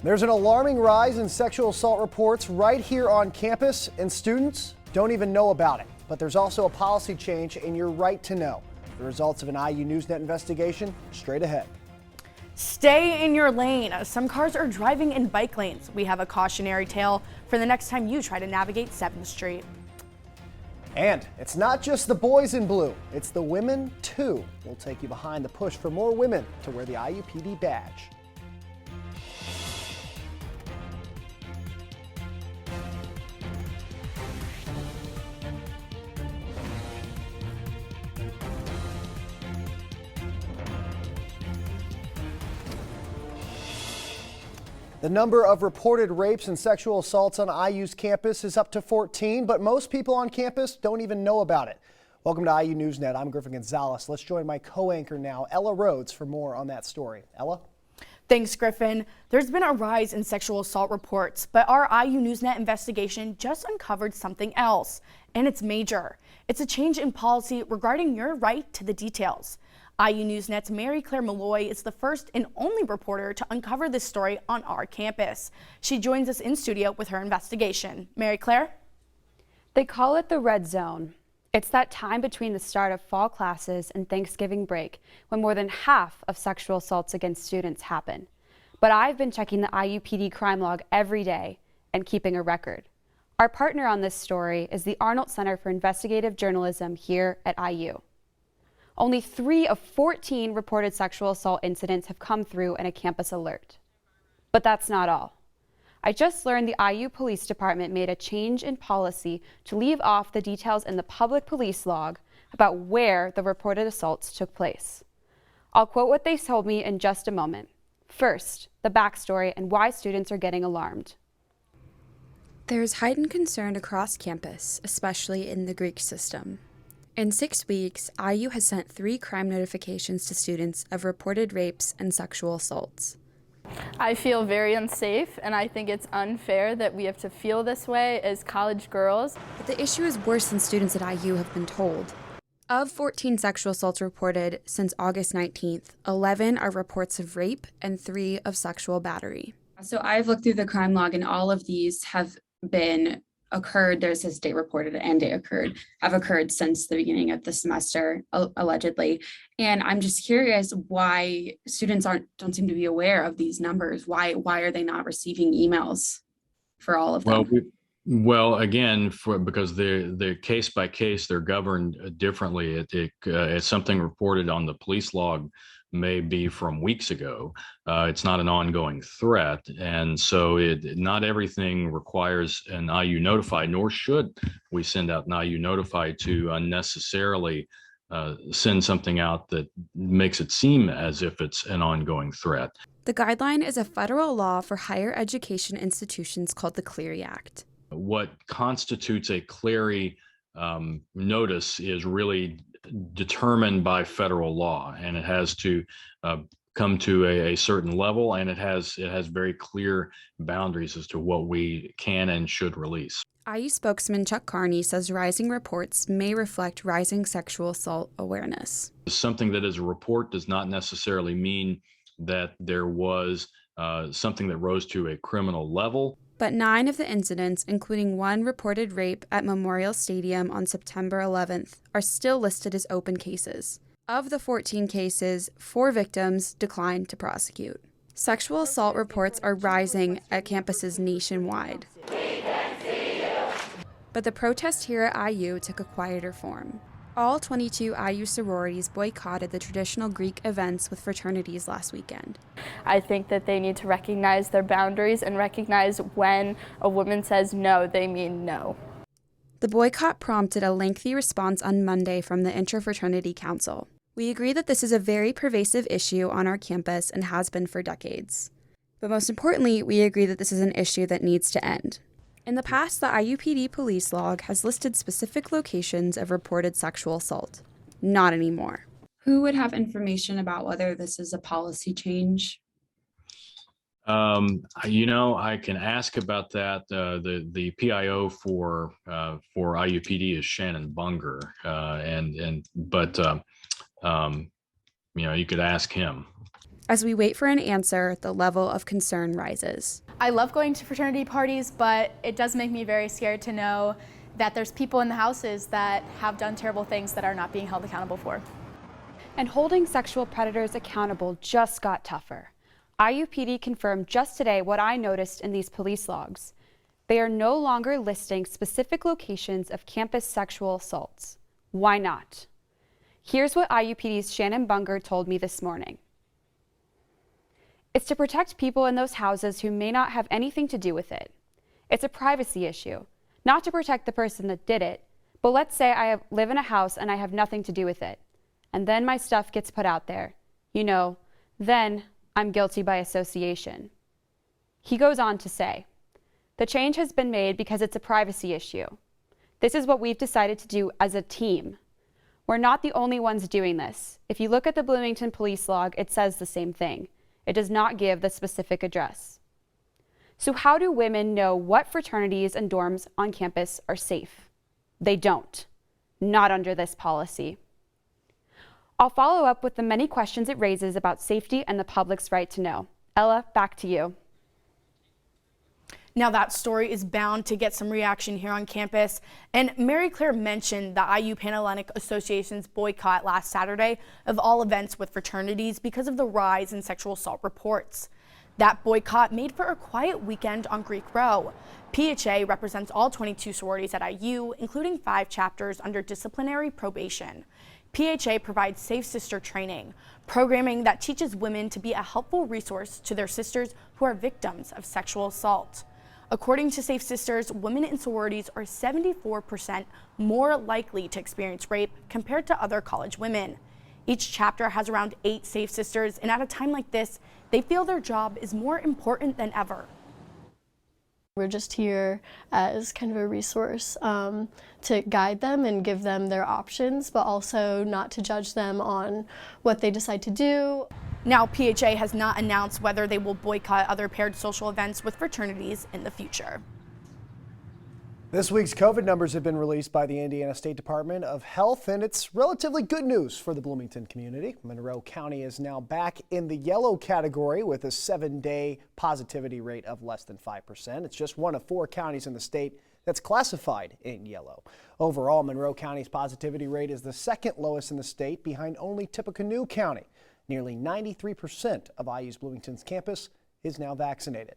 There's an alarming rise in sexual assault reports right here on campus, and students don't even know about it. But there's also a policy change, and you're right to know. The results of an IU NewsNet investigation straight ahead. Stay in your lane. Some cars are driving in bike lanes. We have a cautionary tale for the next time you try to navigate 7th Street. And it's not just the boys in blue, it's the women too. We'll take you behind the push for more women to wear the IUPD badge. The number of reported rapes and sexual assaults on IU's campus is up to 14, but most people on campus don't even know about it. Welcome to IU NewsNet. I'm Griffin Gonzalez. Let's join my co-anchor now, Ella Rhoades, for more on that story. Ella? Thanks, Griffin. There's been a rise in sexual assault reports, but our IU NewsNet investigation just uncovered something else, and it's major. It's a change in policy regarding your right to the details. IU NewsNet's Mary Claire Malloy is the first and only reporter to uncover this story on our campus. She joins us in studio with her investigation. Mary Claire? They call it the red zone. It's that time between the start of fall classes and Thanksgiving break when more than half of sexual assaults against students happen. But I've been checking the IUPD crime log every day and keeping a record. Our partner on this story is the Arnold Center for Investigative Journalism here at IU. Only 3 of 14 reported sexual assault incidents have come through in a campus alert. But that's not all. I just learned the IU Police Department made a change in policy to leave off the details in the public police log about where the reported assaults took place. I'll quote what they told me in just a moment. First, the backstory and why students are getting alarmed. There's heightened concern across campus, especially in the Greek system. In 6 weeks, IU has sent 3 crime notifications to students of reported rapes and sexual assaults. I feel very unsafe, and I think it's unfair that we have to feel this way as college girls. But the issue is worse than students at IU have been told. Of 14 sexual assaults reported since August 19th, 11 are reports of rape and 3 of sexual battery. So I've looked through the crime log, and all of these have occurred, there's this date reported and date occurred, have occurred since the beginning of the semester, allegedly. And I'm just curious why students don't seem to be aware of these numbers. Why are they not receiving emails for all of them? Again, because they're case by case, they're governed differently. It's something reported on the police log may be from weeks ago. It's not an ongoing threat. And so not everything requires an IU Notify, nor should we send out an IU Notify to unnecessarily send something out that makes it seem as if it's an ongoing threat. The guideline is a federal law for higher education institutions called the Clery Act. What constitutes a Clery notice is really determined by federal law, and it has to come to a certain level, and it has very clear boundaries as to what we can and should release. IU spokesman Chuck Carney says rising reports may reflect rising sexual assault awareness. Something that is a report does not necessarily mean that there was something that rose to a criminal level. But 9 of the incidents, including 1 reported rape at Memorial Stadium on September 11th, are still listed as open cases. Of the 14 cases, 4 victims declined to prosecute. Sexual assault reports are rising at campuses nationwide. But the protest here at IU took a quieter form. All 22 IU sororities boycotted the traditional Greek events with fraternities last weekend. I think that they need to recognize their boundaries and recognize when a woman says no, they mean no. The boycott prompted a lengthy response on Monday from the Interfraternity Council. We agree that this is a very pervasive issue on our campus and has been for decades. But most importantly, we agree that this is an issue that needs to end. In the past, the IUPD police log has listed specific locations of reported sexual assault. Not anymore. Who would have information about whether this is a policy change? I can ask about that. The PIO for IUPD is Shannon Bunger, but you could ask him. As we wait for an answer, the level of concern rises. I love going to fraternity parties, but it does make me very scared to know that there's people in the houses that have done terrible things that are not being held accountable for. And holding sexual predators accountable just got tougher. IUPD confirmed just today what I noticed in these police logs. They are no longer listing specific locations of campus sexual assaults. Why not? Here's what IUPD's Shannon Bunger told me this morning. It's to protect people in those houses who may not have anything to do with it. It's a privacy issue, not to protect the person that did it, but let's say I live in a house and I have nothing to do with it, and then my stuff gets put out there. Then I'm guilty by association. He goes on to say, the change has been made because it's a privacy issue. This is what we've decided to do as a team. We're not the only ones doing this. If you look at the Bloomington police log, it says the same thing. It does not give the specific address. So how do women know what fraternities and dorms on campus are safe? They don't. Not under this policy. I'll follow up with the many questions it raises about safety and the public's right to know. Ella, back to you. Now that story is bound to get some reaction here on campus. And Mary Claire mentioned the IU Panhellenic Association's boycott last Saturday of all events with fraternities because of the rise in sexual assault reports. That boycott made for a quiet weekend on Greek Row. PHA represents all 22 sororities at IU, including 5 chapters under disciplinary probation. PHA provides Safe Sister training, programming that teaches women to be a helpful resource to their sisters who are victims of sexual assault. According to Safe Sisters, women in sororities are 74% more likely to experience rape compared to other college women. Each chapter has around 8 Safe Sisters, and at a time like this, they feel their job is more important than ever. We're just here as kind of a resource to guide them and give them their options, but also not to judge them on what they decide to do. Now, PHA has not announced whether they will boycott other paired social events with fraternities in the future. This week's COVID numbers have been released by the Indiana State Department of Health, and it's relatively good news for the Bloomington community. Monroe County is now back in the yellow category with a 7-day positivity rate of less than 5%. It's just one of 4 counties in the state that's classified in yellow. Overall, Monroe County's positivity rate is the 2nd lowest in the state, behind only Tippecanoe County. Nearly 93% of IU's Bloomington's campus is now vaccinated.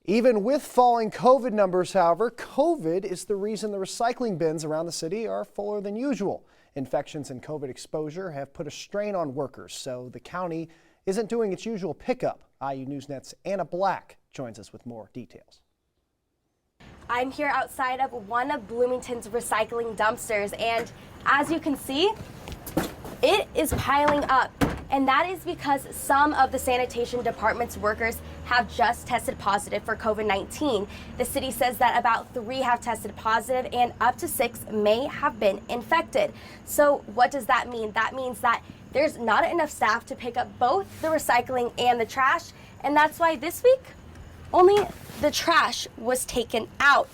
Even with falling COVID numbers, however, COVID is the reason the recycling bins around the city are fuller than usual. Infections and COVID exposure have put a strain on workers, so the county isn't doing its usual pickup. IU NewsNet's Anna Black joins us with more details. I'm here outside of one of Bloomington's recycling dumpsters, and as you can see, it is piling up. And that is because some of the sanitation department's workers have just tested positive for COVID-19. The city says that about 3 have tested positive and up to 6 may have been infected. So what does that mean? That means that there's not enough staff to pick up both the recycling and the trash. And that's why this week, only the trash was taken out.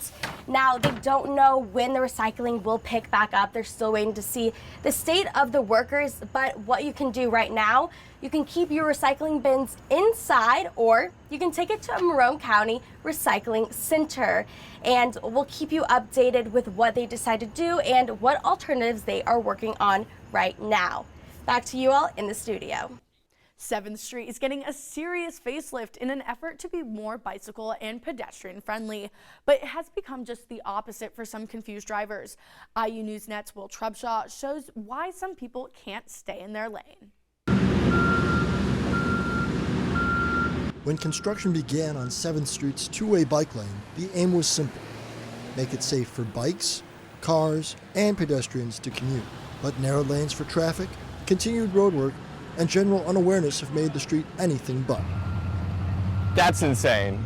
Now, they don't know when the recycling will pick back up. They're still waiting to see the state of the workers, but what you can do right now, you can keep your recycling bins inside, or you can take it to a Monroe County Recycling Center. And we'll keep you updated with what they decide to do and what alternatives they are working on right now. Back to you all in the studio. 7th Street is getting a serious facelift in an effort to be more bicycle and pedestrian friendly, but it has become just the opposite for some confused drivers. IU NewsNet's Will Trubshaw shows why some people can't stay in their lane. When construction began on 7th Street's two-way bike lane, the aim was simple: make it safe for bikes, cars, and pedestrians to commute. But narrow lanes for traffic, continued roadwork, and general unawareness have made the street anything but. That's insane.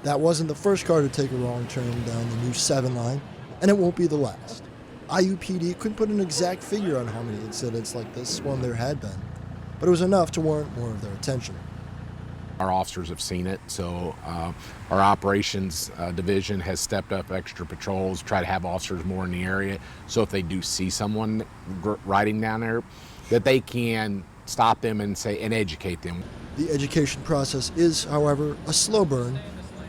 That wasn't the first car to take a wrong turn down the new 7 line, and it won't be the last. IUPD couldn't put an exact figure on how many incidents like this when there had been, but it was enough to warrant more of their attention. Our officers have seen it, so our operations division has stepped up extra patrols, try to have officers more in the area, so if they do see someone riding down there, that they can stop them and educate them. The education process is, however, a slow burn,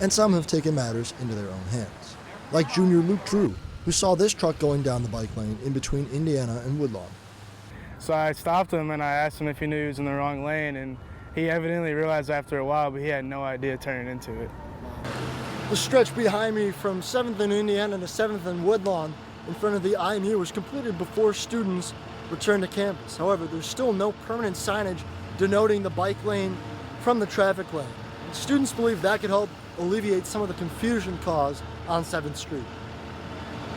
and some have taken matters into their own hands. Like junior Luke Drew, who saw this truck going down the bike lane in between Indiana and Woodlawn. So I stopped him and I asked him if he knew he was in the wrong lane, and he evidently realized after a while, but he had no idea turning into it. The stretch behind me from 7th and Indiana to 7th and Woodlawn in front of the IMU was completed before students returned to campus. However, there's still no permanent signage denoting the bike lane from the traffic lane. Students believe that could help alleviate some of the confusion caused on 7th Street.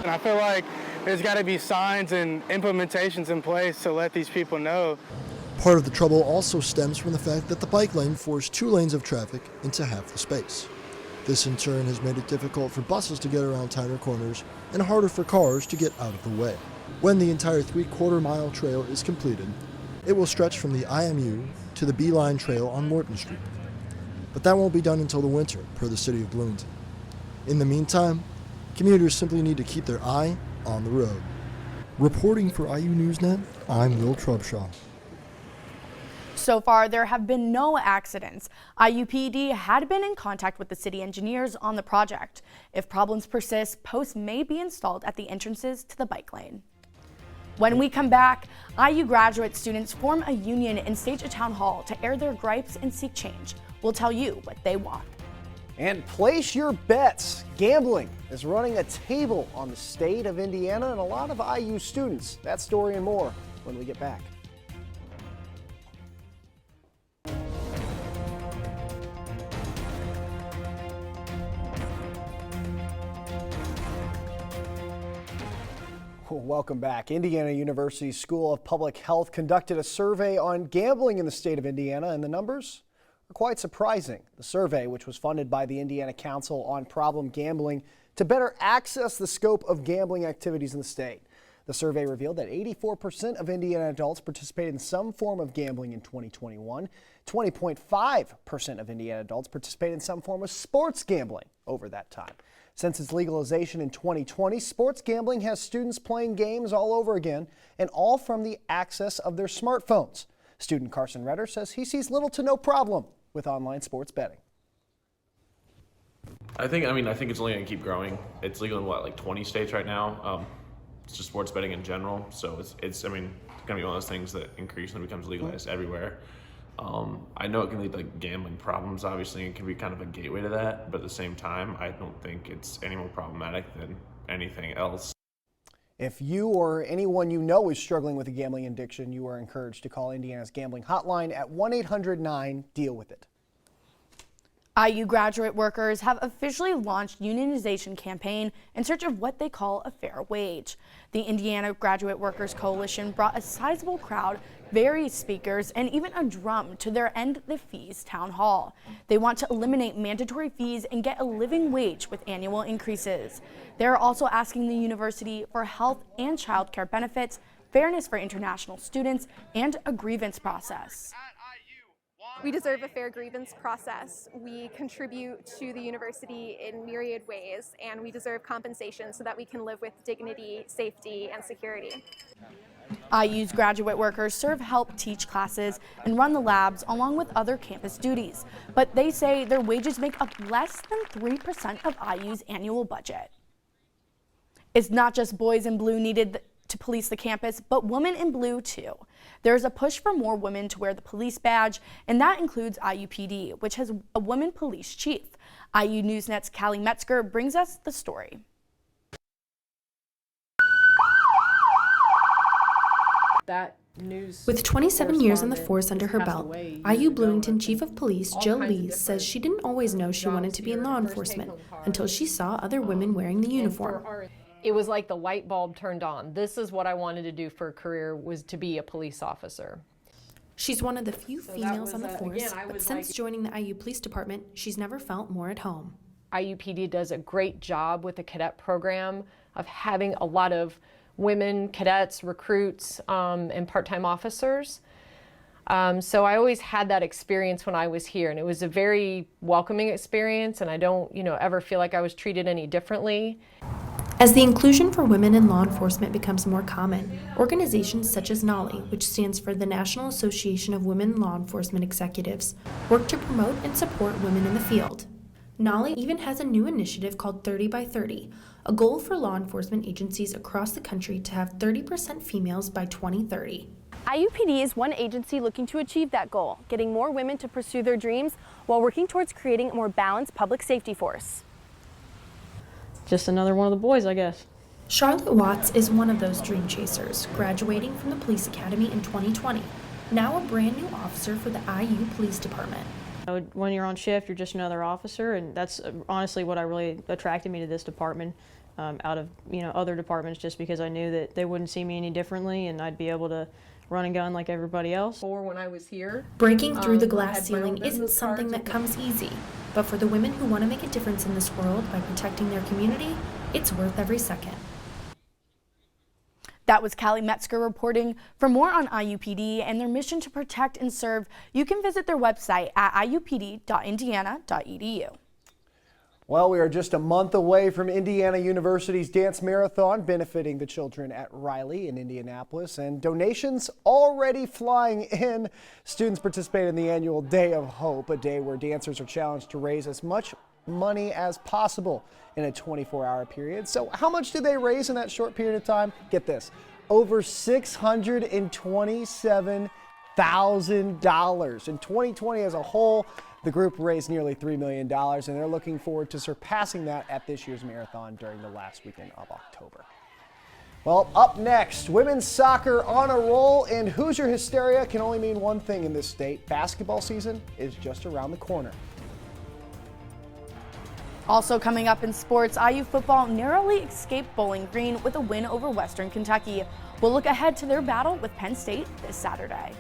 And I feel like there's got to be signs and implementations in place to let these people know. Part of the trouble also stems from the fact that the bike lane forced 2 lanes of traffic into half the space. This in turn has made it difficult for buses to get around tighter corners and harder for cars to get out of the way. When the entire 3/4-mile trail is completed, it will stretch from the IMU to the Beeline Trail on Morton Street. But that won't be done until the winter, per the city of Bloomington. In the meantime, commuters simply need to keep their eye on the road. Reporting for IU NewsNet, I'm Will Trubshaw. So far, there have been no accidents. IUPD had been in contact with the city engineers on the project. If problems persist, posts may be installed at the entrances to the bike lane. When we come back, IU graduate students form a union and stage a town hall to air their gripes and seek change. We'll tell you what they want. And place your bets. Gambling is running a table on the state of Indiana and a lot of IU students. That story and more when we get back. Welcome back. Indiana University School of Public Health conducted a survey on gambling in the state of Indiana, and the numbers are quite surprising. The survey, which was funded by the Indiana Council on Problem Gambling to better access the scope of gambling activities in the state. The survey revealed that 84% of Indiana adults participated in some form of gambling in 2021. 20.5% of Indiana adults participated in some form of sports gambling over that time. Since its legalization in 2020, sports gambling has students playing games all over again, and all from the access of their smartphones. Student Carson Redder says he sees little to no problem with online sports betting. I think it's only going to keep growing. It's legal in like 20 states right now. It's just sports betting in general. So it's going to be one of those things that increasingly becomes legalized everywhere. I know it can lead to gambling problems, obviously, and it can be kind of a gateway to that, but at the same time, I don't think it's any more problematic than anything else. If you or anyone you know is struggling with a gambling addiction, you are encouraged to call Indiana's gambling hotline at 1-800-9-DEAL-WITH-IT. IU graduate workers have officially launched unionization campaign in search of what they call a fair wage. The Indiana Graduate Workers Coalition brought a sizable crowd, various speakers, and even a drum to their End the Fees town hall. They want to eliminate mandatory fees and get a living wage with annual increases. They're also asking the university for health and child care benefits, fairness for international students, and a grievance process. We deserve a fair grievance process. We contribute to the university in myriad ways, and we deserve compensation so that we can live with dignity, safety, and security. IU's graduate workers serve help teach classes and run the labs along with other campus duties, but they say their wages make up less than 3% of IU's annual budget. It's not just boys in blue needed to police the campus, but women in blue too. There's a push for more women to wear the police badge, and that includes IUPD, which has a woman police chief. IU NewsNet's Callie Metzger brings us the story. With 27 years on the force under her belt, IU Bloomington Chief of Police Jill Lees says she didn't always know she wanted to be in law enforcement until she saw other women wearing the uniform. It was like the light bulb turned on. This is what I wanted to do for a career, was to be a police officer. She's one of the few females on the force, but since joining the IU Police Department, she's never felt more at home. IUPD does a great job with the cadet program of having a lot of women cadets, recruits, and part-time officers. So I always had that experience when I was here, and it was a very welcoming experience, and I don't, ever feel like I was treated any differently. As the inclusion for women in law enforcement becomes more common, organizations such as NALI, which stands for the National Association of Women Law Enforcement Executives, work to promote and support women in the field. NALI even has a new initiative called 30 by 30, a goal for law enforcement agencies across the country to have 30% females by 2030. IUPD is one agency looking to achieve that goal, getting more women to pursue their dreams while working towards creating a more balanced public safety force. Just another one of the boys, I guess. Charlotte Watts is one of those dream chasers, graduating from the police academy in 2020, now a brand new officer for the IU Police Department. When you're on shift, you're just another officer, and that's honestly what really attracted me to this department out of other departments, just because I knew that they wouldn't see me any differently and I'd be able to run and gun like everybody else. Or when I was here, breaking through the glass ceiling isn't something that comes easy, but for the women who want to make a difference in this world by protecting their community, it's worth every second. That was Callie Metzger reporting. For more on IUPD and their mission to protect and serve, you can visit their website at iupd.indiana.edu. Well, we are just a month away from Indiana University's dance marathon benefiting the children at Riley in Indianapolis, and donations already flying in. Students participate in the annual Day of Hope, a day where dancers are challenged to raise as much money as possible in a 24-hour period. So how much did they raise in that short period of time? Get this, over $627,000. In 2020 as a whole, the group raised nearly $3 million, and they're looking forward to surpassing that at this year's marathon during the last weekend of October. Well, up next, women's soccer on a roll, and Hoosier hysteria can only mean one thing in this state. Basketball season is just around the corner. Also coming up in sports, IU football narrowly escaped Bowling Green with a win over Western Kentucky. We'll look ahead to their battle with Penn State this Saturday.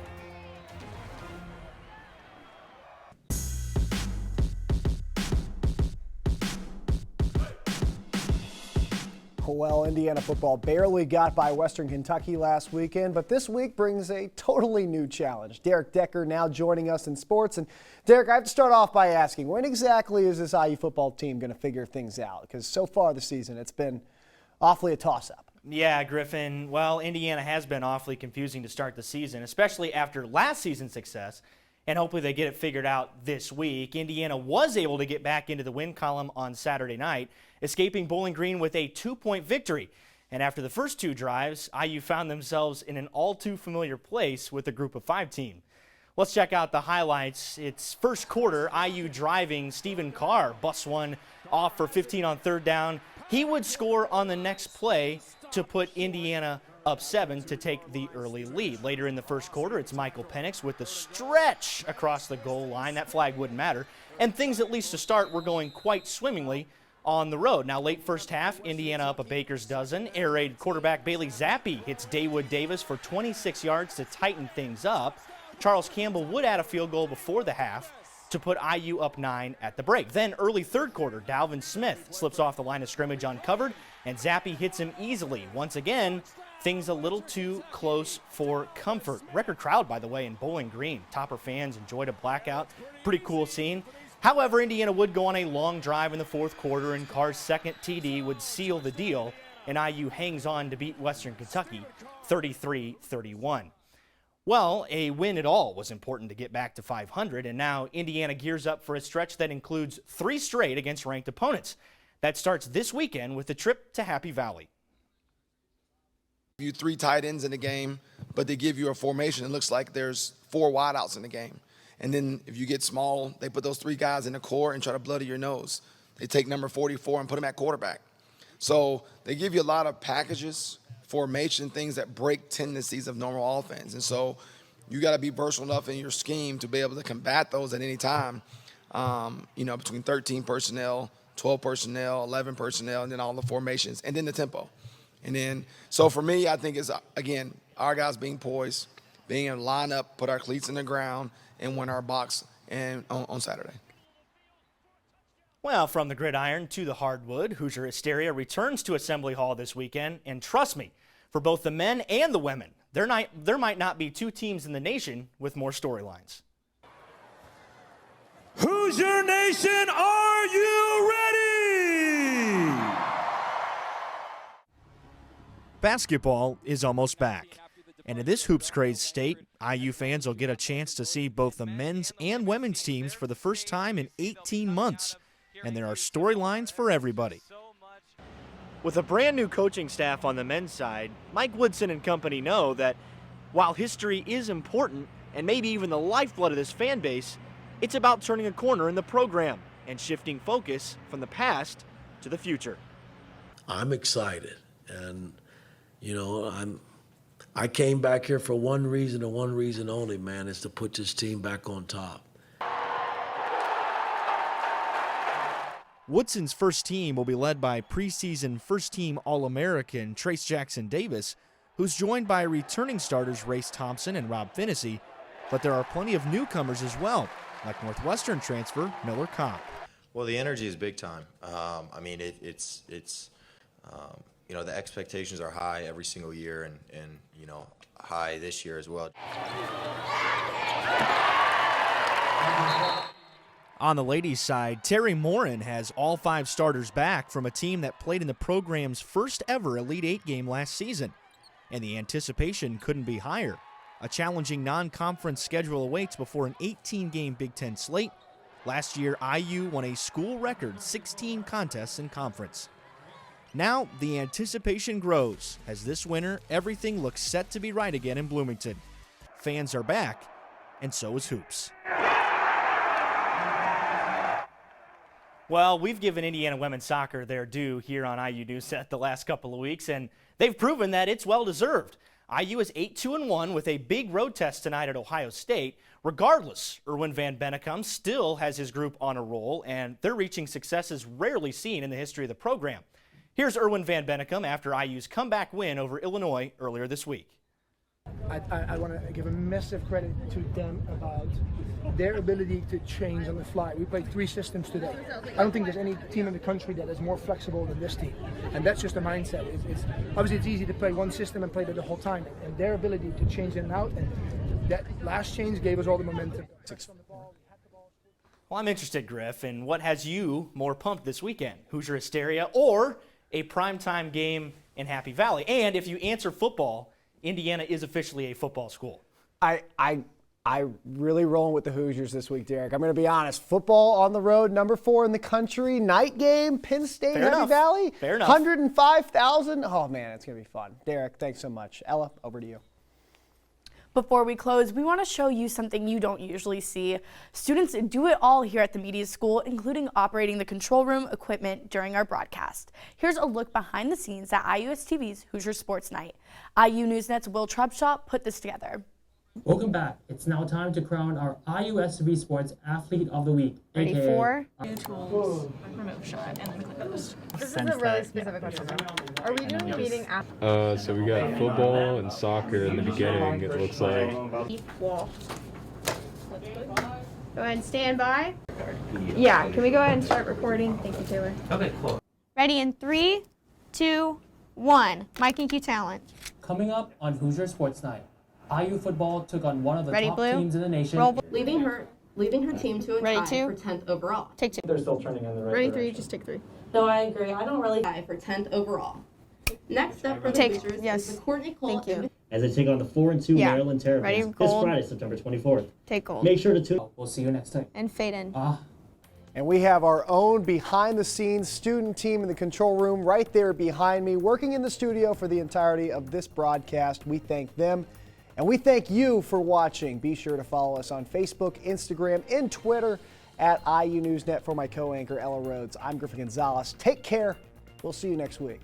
Well, Indiana football barely got by Western Kentucky last weekend, but this week brings a totally new challenge. Derek Decker now joining us in sports. And Derek, I have to start off by asking, when exactly is this IU football team going to figure things out? Because so far this season, it's been awfully a toss-up. Yeah, Griffin. Well, Indiana has been awfully confusing to start the season, especially after last season's success, and hopefully they get it figured out this week. Indiana was able to get back into the win column on Saturday night, escaping Bowling Green with a 2-point victory. And after the first two drives, IU found themselves in an all-too-familiar place with a Group of 5 team. Let's check out the highlights. It's first quarter, IU driving. Stephen Carr busts one off for 15 on third down. He would score on the next play to put Indiana up 7 to take the early lead. Later in the first quarter, it's Michael Penix with the stretch across the goal line. That flag wouldn't matter. And things, at least to start, were going quite swimmingly on the road. Now, late first half, Indiana up a baker's dozen. Air raid quarterback Bailey Zappi hits Dawood Davis for 26 yards to tighten things up. Charles Campbell would add a field goal before the half to put IU up 9 at the break. Then early third quarter, Dalvin Smith slips off the line of scrimmage uncovered, and Zappi hits him easily. Once again, things a little too close for comfort. Record crowd, by the way, in Bowling Green. Topper fans enjoyed a blackout. Pretty cool scene. However, Indiana would go on a long drive in the fourth quarter, and Carr's second TD would seal the deal, and IU hangs on to beat Western Kentucky 33-31. Well, a win at all was important to get back to 500, and now Indiana gears up for a stretch that includes 3 straight against ranked opponents. That starts this weekend with a trip to Happy Valley. You 3 tight ends in the game, but they give you a formation. It looks like there's 4 wideouts in the game. And then if you get small, they put those 3 guys in the core and try to bloody your nose. They take number 44 and put him at quarterback. So they give you a lot of packages, formation, things that break tendencies of normal offense. And so you got to be versatile enough in your scheme to be able to combat those at any time, between 13 personnel, 12 personnel, 11 personnel, and then all the formations, and then the tempo. And then, so for me, I think it's, again, our guys being poised, being able to line up, put our cleats in the ground, and win our box on Saturday. Well, from the gridiron to the hardwood, Hoosier hysteria returns to Assembly Hall this weekend, and trust me, for both the men and the women, there might not be 2 teams in the nation with more storylines. Hoosier Nation, are you ready? Basketball is almost back. And in this hoops-crazed state, IU fans will get a chance to see both the men's and women's teams for the first time in 18 months. And there are storylines for everybody. With a brand new coaching staff on the men's side, Mike Woodson and company know that while history is important and maybe even the lifeblood of this fan base, it's about turning a corner in the program and shifting focus from the past to the future. I'm excited, and I came back here for one reason and one reason only, man, is to put this team back on top. Woodson's first team will be led by preseason first-team All-American Trace Jackson Davis, who's joined by returning starters Race Thompson and Rob Finnessy, but there are plenty of newcomers as well, like Northwestern transfer Miller Kopp. Well, the energy is big time. The expectations are high every single year, and high this year as well. On the ladies' side, Terry Morin has all 5 starters back from a team that played in the program's first ever Elite 8 game last season, and the anticipation couldn't be higher. A challenging non-conference schedule awaits before an 18-game Big Ten slate. Last year, IU won a school record 16 contests in conference. Now, the anticipation grows as this winter, everything looks set to be right again in Bloomington. Fans are back, and so is hoops. Well, we've given Indiana women's soccer their due here on IU NewsNet the last couple of weeks, and they've proven that it's well-deserved. IU is 8-2-1 with a big road test tonight at Ohio State. Regardless, Erwin Van Bennekom still has his group on a roll, and they're reaching successes rarely seen in the history of the program. Here's Erwin Van Bennekom after IU's comeback win over Illinois earlier this week. I want to give a massive credit to them about their ability to change on the fly. We played 3 systems today. I don't think there's any team in the country that is more flexible than this team. And that's just a mindset. Obviously, it's easy to play one system and play that the whole time. And their ability to change in and out, and that last change gave us all the momentum. Well, I'm interested, Griff, in what has you more pumped this weekend? Hoosier hysteria or a primetime game in Happy Valley? And if you answer football, Indiana is officially a football school. I really rolling with the Hoosiers this week, Derek. I'm going to be honest. Football on the road, number 4 in the country, night game, Penn State, Happy Valley. Fair enough. 105,000. Oh, man, it's going to be fun. Derek, thanks so much. Ella, over to you. Before we close, we want to show you something you don't usually see. Students do it all here at the media school, including operating the control room equipment during our broadcast. Here's a look behind the scenes at IUSTV's Hoosier Sports Night. IU NewsNet's Will Trubshaw put this together. Welcome back. It's now time to crown our IUSTV Sports Athlete of the Week. Ready for? New tools, remove shot, and then click those. This is a really specific question. Are we doing meeting after? So we got football and soccer in the beginning, it looks like. Wall. Go ahead and stand by. Yeah, can we go ahead and start recording? Thank you, Taylor. Okay, cool. Ready in 3, 2, 1. Mike and Q Talent. Coming up on Hoosier Sports Night, IU football took on one of the top Blue? teams in the nation. Leaving her team to a tie for 10th overall. Take 2. They're still trending in the right Ready direction. 3, just take 3. No, I agree. I don't really tie for 10th overall. Next up for the Hoosiers is the Courtney Cole. Thank you. As they take on the 4-2 Maryland Terrapins Ready, this gold. Friday, September 24th. Take gold. Make sure to tune. We'll see you next time. And fade in. And we have our own behind-the-scenes student team in the control room right there behind me, working in the studio for the entirety of this broadcast. We thank them, and we thank you for watching. Be sure to follow us on Facebook, Instagram, and Twitter at IU NewsNet. For my co-anchor, Ella Rhoades, I'm Griffin Gonzalez. Take care. We'll see you next week.